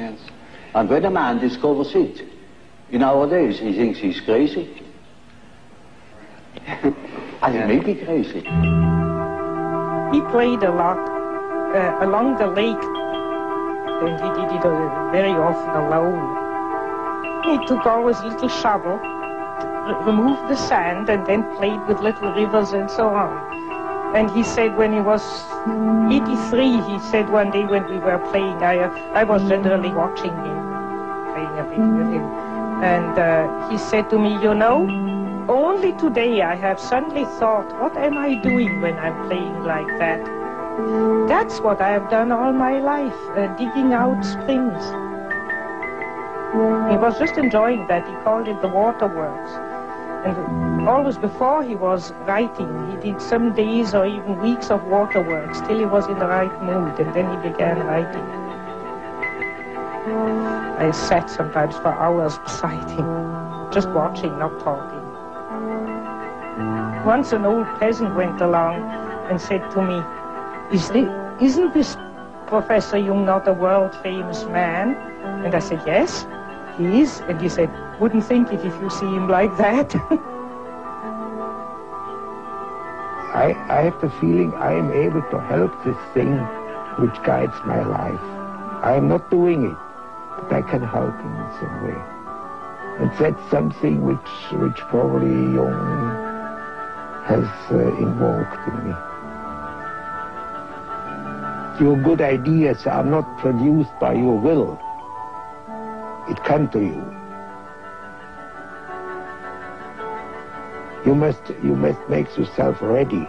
Yes. And when a man discovers it, in our days, he thinks he's crazy. And he may be crazy. He played a lot along the lake, and he did it very often alone. He took always a little shovel, removed the sand, and then played with little rivers and so on. And he said when he was 83, he said one day when we were playing, I was generally watching him, playing a bit with him. And he said to me, you know, only today I have suddenly thought, what am I doing when I'm playing like that? That's what I have done all my life, digging out springs. He was just enjoying that. He called it the waterworks. And always before he was writing, he did some days or even weeks of waterworks till he was in the right mood, and then he began writing. I sat sometimes for hours beside him, just watching, not talking. Once an old peasant went along and said to me, isn't this Professor Jung not a world-famous man? And I said, yes, he is. And he said, wouldn't think it if you see him like that. I have the feeling I am able to help this thing which guides my life. I am not doing it, but I can help him in some way. And that's something which probably Jung has invoked in me. Your good ideas are not produced by your will. It comes to you. You must make yourself ready.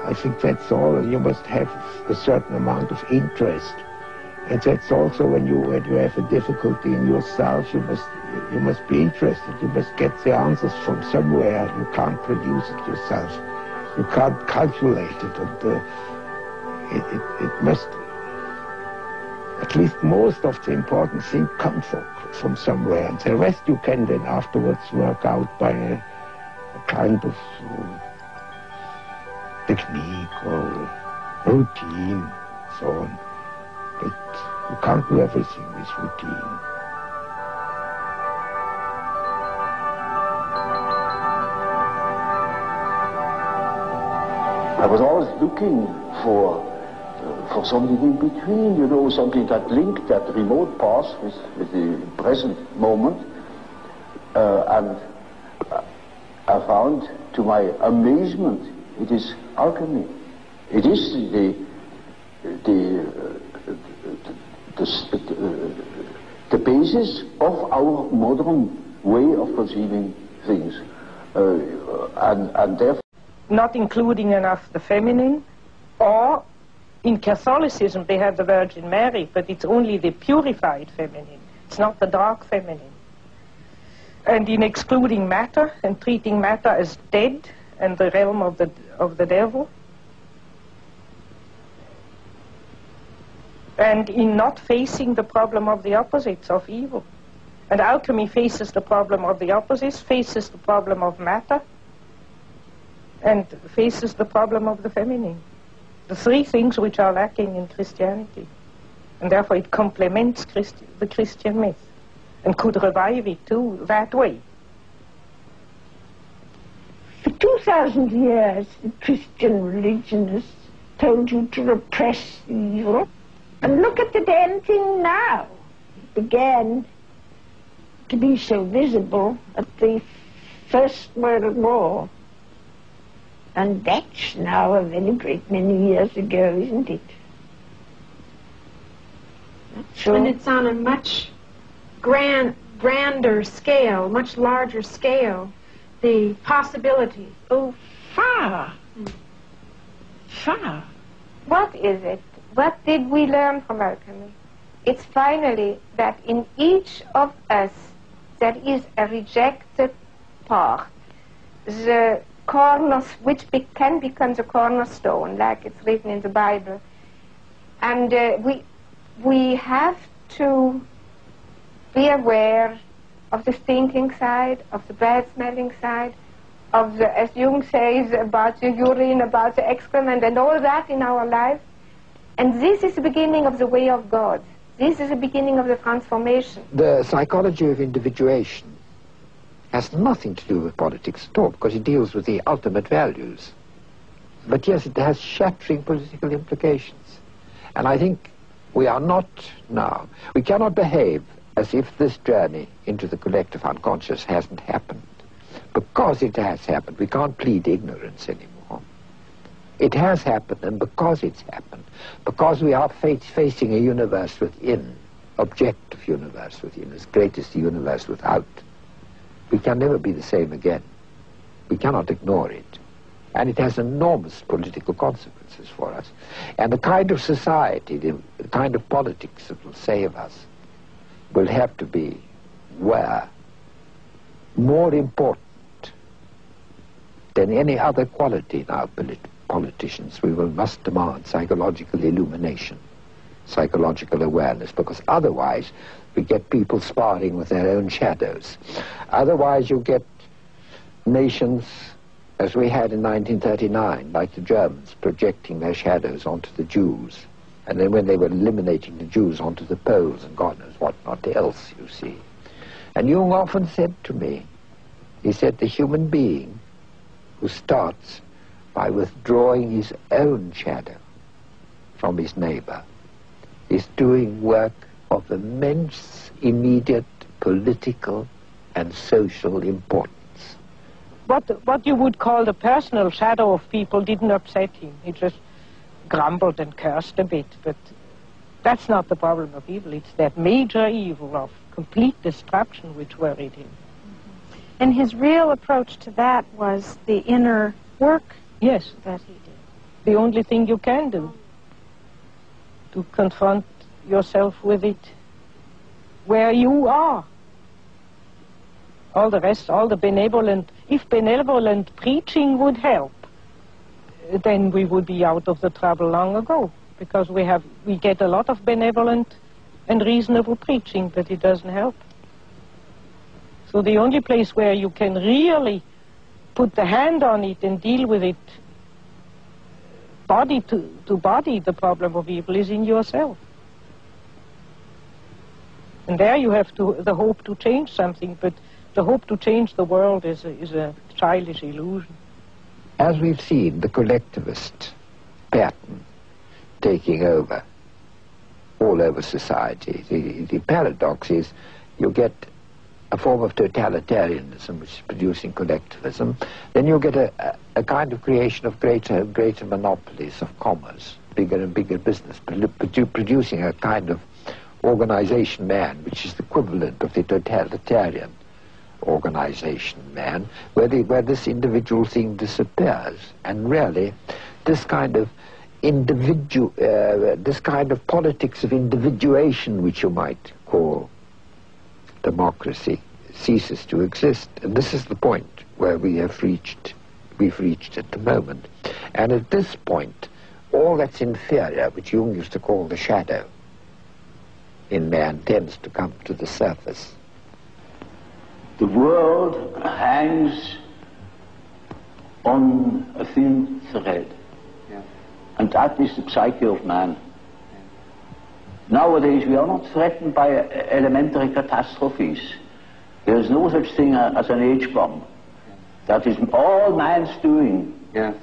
I think that's all. You must have a certain amount of interest. And that's also when you have a difficulty in yourself, you must be interested. You must get the answers from somewhere. You can't produce it yourself. You can't calculate it. And it must, at least most of the important things come from somewhere. And the rest you can then afterwards work out by a kind of technique or routine, so on. But you can't do everything with routine. I was always looking for something in between, you know, something that linked that remote past with the present moment. And I found, to my amazement, it is alchemy. It is the basis of our modern way of conceiving things, and therefore not including enough the feminine, or in Catholicism they have the Virgin Mary, but it's only the purified feminine. It's not the dark feminine. And in excluding matter and treating matter as dead and the realm of the devil. And in not facing the problem of the opposites of evil. And alchemy faces the problem of the opposites, faces the problem of matter, and faces the problem of the feminine. The three things which are lacking in Christianity. And therefore it complements the Christian myth, and could revive it too that way. For 2,000 years, the Christian religion has told you to repress evil. And look at the damn thing now. It began to be so visible at the First World War. And that's now a very great many years ago, isn't it? So, and it's on a much grander scale, much larger scale, the possibilities. Oh, far. Far. What is it? What did we learn from alchemy? It's finally that in each of us there is a rejected part, the which can become the cornerstone, like it's written in the Bible. And we have to be aware of the stinking side, of the bad-smelling side, of the, as Jung says, about the urine, about the excrement, and all that in our life. And this is the beginning of the way of God. This is the beginning of the transformation. The psychology of individuation has nothing to do with politics at all, because it deals with the ultimate values. But yes, it has shattering political implications. And I think we are not now, we cannot behave as if this journey into the collective unconscious hasn't happened. Because it has happened, we can't plead ignorance anymore. It has happened, and because it's happened, because we are facing a universe within, objective universe within, as great as the universe without, we can never be the same again. We cannot ignore it. And it has enormous political consequences for us. And the kind of society, the kind of politics that will save us will have to be where more important than any other quality in our politicians, must demand psychological illumination, psychological awareness, because otherwise we get people sparring with their own shadows. Otherwise you get nations, as we had in 1939, like the Germans, projecting their shadows onto the Jews, and then when they were eliminating the Jews, onto the Poles and God knows what not else, you see. And Jung often said to me, he said, the human being who starts by withdrawing his own shadow from his neighbor is doing work of immense, immediate political and social importance. What you would call the personal shadow of people didn't upset him. He just grumbled and cursed a bit, but that's not the problem of evil. It's that major evil of complete destruction which worried him. And his real approach to that was the inner work Yes, that he did. the only thing you can do, to confront yourself with it where you are. All the rest, all the benevolent, if benevolent preaching would help, then we would be out of the trouble long ago, because we get a lot of benevolent and reasonable preaching, but it doesn't help. So the only place where you can really put the hand on it and deal with it, body to body, the problem of evil, is in yourself. And there you have the hope to change something, but the hope to change the world is a childish illusion. As we've seen, the collectivist pattern taking over all over society, the paradox is you get a form of totalitarianism which is producing collectivism, then you get a kind of creation of greater and greater monopolies of commerce, bigger and bigger business, producing a kind of organization man which is the equivalent of the totalitarian organization man, where this individual thing disappears, and really this kind of this kind of politics of individuation, which you might call democracy, ceases to exist. And this is the point where we've reached at the moment. And at this point, all that's inferior, which Jung used to call the shadow in man, tends to come to the surface. The world hangs on a thin thread, and that is the psyche of man. Nowadays we are not threatened by elementary catastrophes. There is no such thing as an H-bomb. That is all man's doing.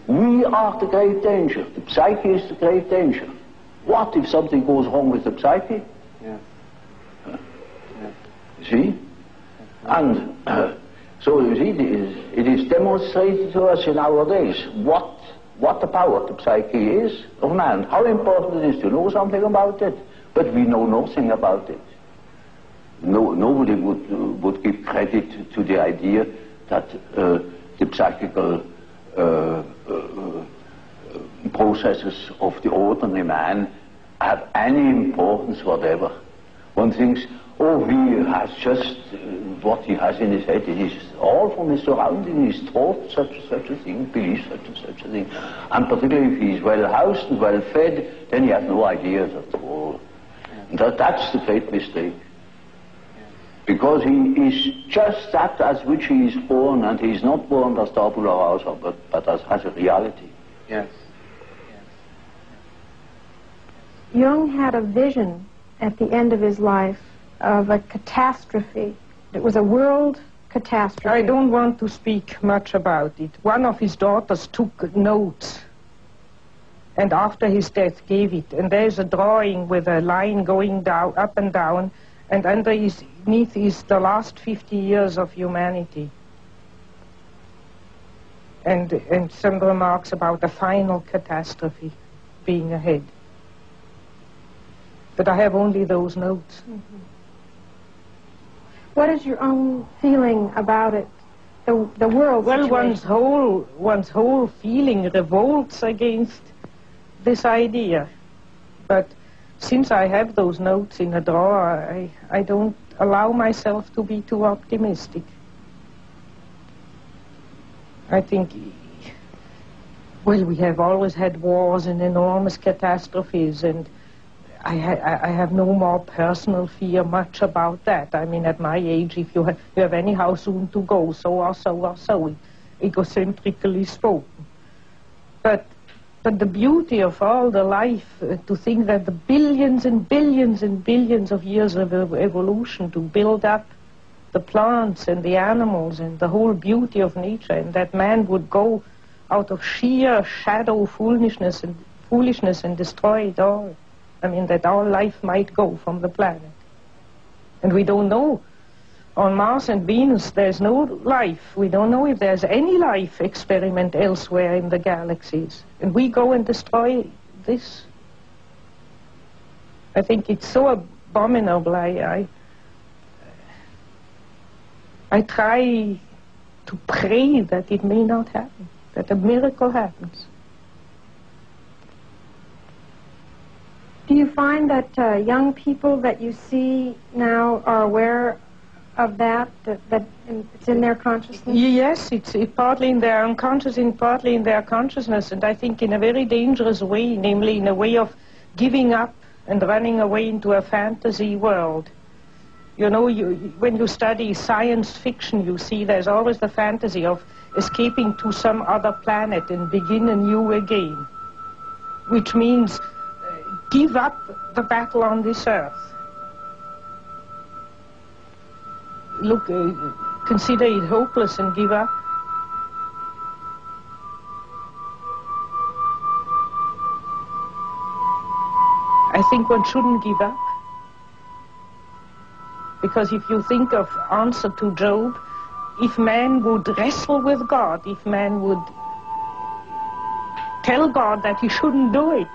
We are the great danger. The psyche is the great danger. What if something goes wrong with the psyche? See? And so you see, it is demonstrated to us in our days what the power of the psyche is of man, how important it is to know something about it, but we know nothing about it. Nobody would give credit to the idea that the psychical processes of the ordinary man have any importance whatever. One thinks, oh, he has just what he has in his head. It is all from his surrounding, his thought, such a thing, belief, such a thing. And particularly if he's well housed and well fed, then he has no ideas at all. And that's the great mistake. Because he is just that as which he is born, and he is not born as tabula rasa, but as a reality. Jung had a vision at the end of his life of a catastrophe. It was a world catastrophe. I don't want to speak much about it. One of his daughters took notes and after his death gave it. And there's a drawing with a line going down, up and down, and underneath is the last 50 years of humanity. And some remarks about the final catastrophe being ahead. But I have only those notes. Mm-hmm. What is your own feeling about it, the world Well, situation? one's whole feeling revolts against this idea. But since I have those notes in a drawer, I don't allow myself to be too optimistic. I think, well, we have always had wars and enormous catastrophes, and I have no more personal fear much about that. I mean, at my age, if you have anyhow soon to go, so or so, egocentrically spoken. But the beauty of all the life, to think that the billions and billions and billions of years of evolution to build up the plants and the animals and the whole beauty of nature, and that man would go out of sheer shadow foolishness and destroy it all. I mean, that all life might go from the planet. And we don't know. On Mars and Venus, there's no life. We don't know if there's any life experiment elsewhere in the galaxies. And we go and destroy this. I think it's so abominable. I try to pray that it may not happen, that a miracle happens. Do you find that young people that you see now are aware of that it's in their consciousness? Yes, it's partly in their unconscious and partly in their consciousness, and I think in a very dangerous way, namely in a way of giving up and running away into a fantasy world. You know, when you study science fiction, you see there's always the fantasy of escaping to some other planet and begin anew again, which means give up the battle on this earth. Look, consider it hopeless and give up. I think one shouldn't give up. Because if you think of answer to Job, if man would wrestle with God, if man would tell God that he shouldn't do it,